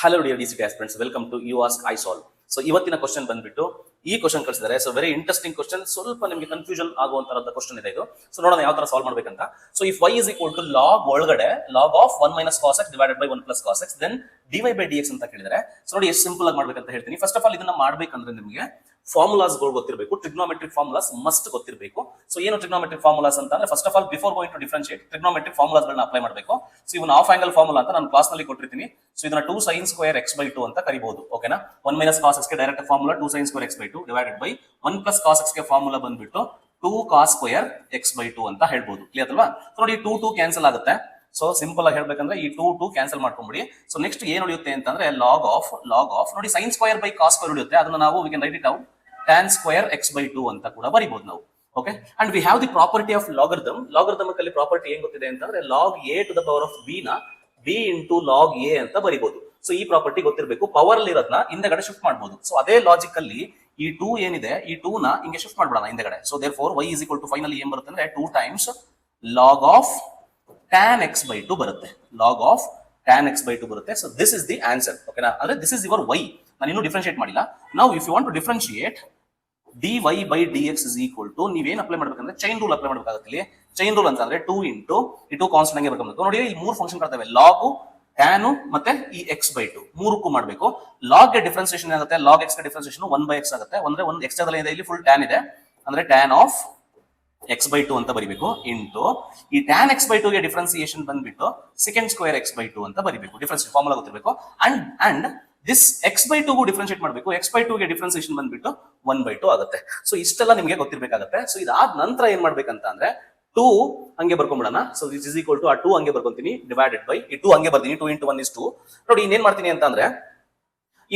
Hello dear DCET aspirants, welcome to you ask I solve. So ಇವತ್ತಿನ question ಬಂದ್ಬಿಟ್ಟು ಈ question ಕಳಿಸಿದ್ದಾರೆ. So very interesting question, ಸ್ವಲ್ಪ ನಿಮಗೆ ಕನ್ಫ್ಯೂಷನ್ ಆಗುವಂತರದ ಕ್ವಶನ್ ಇದೆ ಇದು. ಸೊ ನೋಡೋಣ ಯಾವ ತರ ಸಾಲ್ವ್ ಮಾಡ್ಬೇಕಂತ. So if y is equal to log ಒಳಗಡೆ log of 1 minus cos x divided by 1 plus cos x, then dy by dx ಅಂತ ಕೇಳಿದರೆ. ಸೊ ನೋಡಿ ಎಷ್ಟು ಸಿಂಪಲ್ ಆಗಿ ಮಾಡ್ಬೇಕಂತ ಹೇಳ್ತೀನಿ. ಫಸ್ಟ್ ಆಫ್ ಆಲ್ ಇದನ್ನ ಮಾಡ್ಬೇಕಂದ್ರೆ ನಿಮಗೆ ಫಾರ್ಮುಲಾಸ್ ಗಳು ಗೊತ್ತಿರಬೇಕು, ಟ್ರಿಗ್ನೋಮೆಟ್ರಿಕ್ ಫಾರ್ಮುಲಾಸ್ ಮಸ್ಟ್ ಗೊತ್ತಿರಬೇಕು. ಸೊ ಏನು ಟ್ರಿಗ್ನೋಮೆಟ್ರಿಕ್ ಫಾರ್ಮುಲಾಸ್ ಅಂತ ಅಂದ್ರೆ, first of all before going to differentiate trigonometric formulas ಗಳನ್ನ ಅಪ್ಲೈ ಮಾಡಬೇಕು. ಸೊ ಇವನ್ನ ಹಾಫ್ ಆಂಗಲ್ ಫಾರ್ಮುಲಾ ಅಂತ ನಾನು ಕ್ಲಾಸ್ ನಲ್ಲಿ ಕೊಟ್ಟಿರ್ತೀನಿ. ಸೊ ಇದನ್ನ 2 sin square x by 2 ಅಂತ ಕರಿಬಹುದು. ಓಕೆನಾ? 1 minus cos x ಗೆ direct formula 2 sin square x by 2 divided by 1 plus cos x ಗೆ ಫಾರ್ಮುಲಾ ಬಂದ್ಬಿಟ್ಟು 2 cos square x by 2 ಅಂತ ಹೇಳ್ಬಹುದು. ಕ್ಲಿಯರ್ ಅಲ್ವಾ? ಸೊ ನೋಡಿ 2 ಕ್ಯಾನ್ಸಲ್ ಆಗುತ್ತೆ. ಸೊ ಸಿಂಪಲ್ ಆಗಿ ಹೇಳ್ಬೇಕಂದ್ರೆ ಈ 2 ಕ್ಯಾನ್ಸಲ್ ಮಾಡ್ಕೊಂಡ್ಬಿಡಿ. ಸೊ ನೆಕ್ಸ್ಟ್ ಏನ್ ಉಳಿಯುತ್ತೆ ಅಂತಂದ್ರೆ ಲಾಗ್ ಆಫ್ ನೋಡಿ sin square by cos square ಉಳಿಯುತ್ತೆ. ಅದನ್ನ ನಾವು we can write it out tan square x by 2 ಅಂತ ಕೂಡ ಬರಿಬಹುದು ನಾವು. Okay, and we have the property of logarithm. ಲಾಗರಿಥಮಿಕಲ್ಲಿ ಪ್ರಾಪರ್ಟಿ ಏನ್ ಗೊತ್ತಿದೆ ಅಂತಂದ್ರೆ log a to the power of b ನ b into log a ಅಂತ ಬರಿಬಹುದು. ಸೊ ಈ ಪ್ರಾಪರ್ಟಿ ಗೊತ್ತಿರಬೇಕು. ಪವರ್ ಅಲ್ಲಿ ಇರೋದನ್ನ ಹಿಂದೆಗಡೆ ಶಿಫ್ಟ್ ಮಾಡಬಹುದು. ಸೊ ಅದೇ ಲಾಜಿಕ್ ಅಲ್ಲಿ ಈ 2 ಏನಿದೆ, ಈ 2 ನ ಹಿಂಗೆ ಶಿಫ್ಟ್ ಮಾಡ್ಬಿಡೋಣ ಹಿಂದೆಗಡೆ. So therefore y is equal to finally ಏನ್ ಬರುತ್ತೆ ಅಂದ್ರೆ 2 times log of tan x by 2 ಬರುತ್ತೆ. log of tan x by 2 ಬರುತ್ತೆ. So this is the answer. ಓಕೆನಾ? ಅಂದ್ರೆ ದಿಸ್ ಇಸ್ ಯುವರ್ y. ನಾನು ಇನ್ನೂ ಡಿಫ್ರೆನ್ಶಿಯೇಟ್ ಮಾಡಿಲ್ಲ. ನಾವು if you want to differentiate dy by dx is equal to ನೀವೇನ್ apply ಮಾಡ್ಬೇಕಂದ್ರೆ ಚೈನ್ ರೂಲ್ ಅಪ್ಲೈ ಮಾಡ್ಬೇಕಾಗುತ್ತೆ. ಇಲ್ಲಿ ಚೈನ್ ರೂಲ್ ಅಂತ ಅಂದ್ರೆ 2 into ಈ 2 ಕಾನ್ಸ್ಟೆಂಟ್ ಹಂಗೆ ಬರ್ಕೊಂಡು ನೋಡಿ, ಇಲ್ಲಿ 3 ಫಂಕ್ಷನ್ ಬರ್ತವೆ, ಲಾಗ್, ಟ್ಯಾನ್ ಮತ್ತೆ ಈ x by 2 ಮೂರಕ್ಕೂ ಮಾಡಬೇಕು. ಲಾಗ್ ಗೆ ಡಿಫರೆನ್ಸಿಯೇಷನ್ ಆಗುತ್ತೆ, ಲಾಗ್ x ಗೆ ಡಿಫರೆನ್ಸಿಯೇಷನ್ 1 by x ಆಗುತ್ತೆ. ಅಂದ್ರೆ ಒಂದು ಎಕ್ಸ್ಟ್ರಾ ಇದೆ, ಇಲ್ಲಿ ಫುಲ್ ಟ್ಯಾನ್ ಇದೆ, ಅಂದ್ರೆ ಟ್ಯಾನ್ ಆಫ್ x by 2 ಅಂತ ಬರಿಬೇಕು. ಇಂಟು ಈ ಟ್ಯಾನ್ x by 2 ಗೆ ಡಿಫರೆನ್ಸಿಯೇಷನ್ ಬಂದ್ಬಿಟ್ಟು ಸೆಕೆಂಡ್ ಸ್ಕ್ವೇರ್ x by 2 ಅಂತ ಬರಿಬೇಕು. ಡಿಫರೆನ್ಸ್ ಫಾರ್ಮುಲಾ ಗೊತ್ತಿರಬೇಕು. ಅಂಡ್ ದಿಸ್ x by 2 ಗೂ ಡಿಫರೆನ್ಶಿಯೇಟ್ ಮಾಡಬೇಕು. x by 2 ಗೆ ಡಿಫರೆನ್ಸಿಯೇಷನ್ ಬಂದ್ಬಿಟ್ಟು 1 by 2 ಆಗುತ್ತೆ. ಸೊ ಇಷ್ಟೆಲ್ಲ ನಿಮಗೆ ಗೊತ್ತಿರಬೇಕಾಗುತ್ತೆ. ಸೊ ಇದಾದ ನಂತರ ಏನ್ ಮಾಡ್ಬೇಕಂತ ಅಂದ್ರೆ 2 ಹಂಗೆ ಬರ್ಕೊಂಡ್ಬಿಡೋಣ. So this is equal to ಆ 2 ಹಂಗೆ ಬರ್ಕೊಂತೀನಿ ಡಿವೈಡೆಡ್ ಬೈ ಈ 2 ಹಂಗೆ ಬರ್ತೀನಿ. 2 into 1 is 2. ನೋಡಿ ಇನ್ನೇನ್ ಮಾಡ್ತೀನಿ ಅಂತ ಅಂದ್ರೆ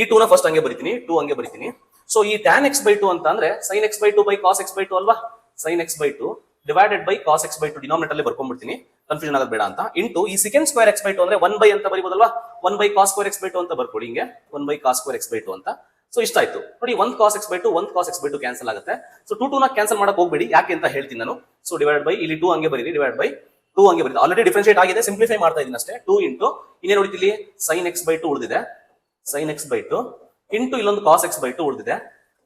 ಈ 2 ನ ಫಸ್ಟ್ ಹಂಗೆ ಬರಿತೀನಿ, 2 ಹಂಗೆ ಬರಿತೀನಿ. ಸೊ ಈ tan x by 2 ಅಂತ ಅಂದ್ರೆ sin x by 2 by cos x by 2 ಅಲ್ವಾ? sin x by 2 divided by cos x by 2 denominator ಅಲ್ಲಿ ಬರ್ಕೊಂಡ್ಬಿಡ್ತೀನಿ, ಕನ್ಫ್ಯೂಷನ್ ಆಗೋದು ಬೇಡ ಅಂತ. ಇಂಟು ಈ ಸೆಕೆಂಡ್ ಸ್ಕ್ವೇರ್ x by 2 ಅಂದ್ರೆ 1 by ಅಂತ ಬರಿಬೋದಲ್ವಾ? 1 by cos square x by 2 ಅಂತ ಬರ್ಕೊಡಿ ಹಿಂಗೆ, 1 by cos square x by 2 ಅಂತ. ಸೊ ಇಷ್ಟ ಆಯ್ತು ನೋಡಿ. 1 cos x by 2 1 cos x by 2 cancel ಆಗುತ್ತೆ. ಸೊ 2 ನ ಕ್ಯಾನ್ಸಲ್ ಮಾಡಕ್ ಹೋಗ್ಬೇಡಿ, ಯಾಕೆ ಅಂತ ಹೇಳ್ತೀನಿ ನಾನು. ಸೊ ಡಿವೈಡ್ ಬೈ ಇಲ್ಲಿ 2 ಹಂಗೆ ಬರೀರಿ, ಡಿವೈಡ್ ಬೈ 2 ಹಂಗೆ ಬರೀರಿ. ಆಲ್ರೆಡಿ ಡಿಫರೆನ್ಶಿಯೇಟ್ ಆಗಿದೆ, ಸಿಂಪ್ಲಿಫೈ ಮಾಡ್ತಾ ಇದೀನಿ ಅಷ್ಟೇ. 2 ಇಂಟು ಇನ್ನೇನು ಉಳಿತಿಲ್ಲಿ sin x by 2 ಉಳಿದಿದೆ, sin x by 2 ಇಂಟು ಇಲ್ಲೊಂದು cos x by 2 ಉಳಿದಿದೆ,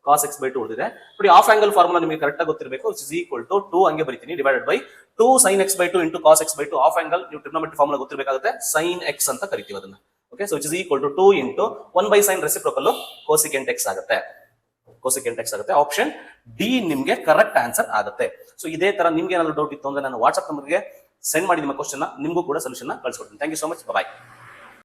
cos x by 2 ಉಳಿದಿದೆ. ನೋಡಿ ಹಾಫ್ ಆಂಗಲ್ ಫಾರ್ಮುಲಾ ನಿಮಗೆ ಕರೆಕ್ಟ್ ಆಗಿ ಗೊತ್ತಿರಬೇಕು. ಇಸ್ ಈಕ್ವಲ್ ಟು 2 ಹಂಗೆ ಬರೀತೀನಿ divided by 2 sin x by 2 into cos x by 2. Half angle ನೀವು ಟ್ರಿಗ್ನೋಮೆಟ್ರಿ ಫಾರ್ಮುಲಾ ಗೊತ್ತಿರಬೇಕಾಗುತ್ತೆ, sin x ಅಂತ ಕರಿತೀವಿ ಅದನ್ನ. Okay, so it is equal to 2 into 1 by sin reciprocal cosecant x ಆಗುತ್ತೆ, cosecant x ಆಗುತ್ತೆ. Option D ನಿಮ್ಗೆ correct answer ಆಗುತ್ತೆ. So ಇದೇ ತರ ನಿಮ್ಗೆ ಏನಾದ್ರು ಡೌಟ್ ಇತ್ತು ಅಂದ್ರೆ ನಾನು ವಾಟ್ಸ್ಆಪ್ ನಂಬರ್ಗೆ ಸೆಂಡ್ ಮಾಡಿ ನಿಮ್ಮ ಕ್ವಶನ್, ನಿಮಗೂ ಕೂಡ ಸೊಲ್ಯೂಷನ್ ಕಳಿಸ್ಕೊಡ್ತೀನಿ. Thank you so much, bye.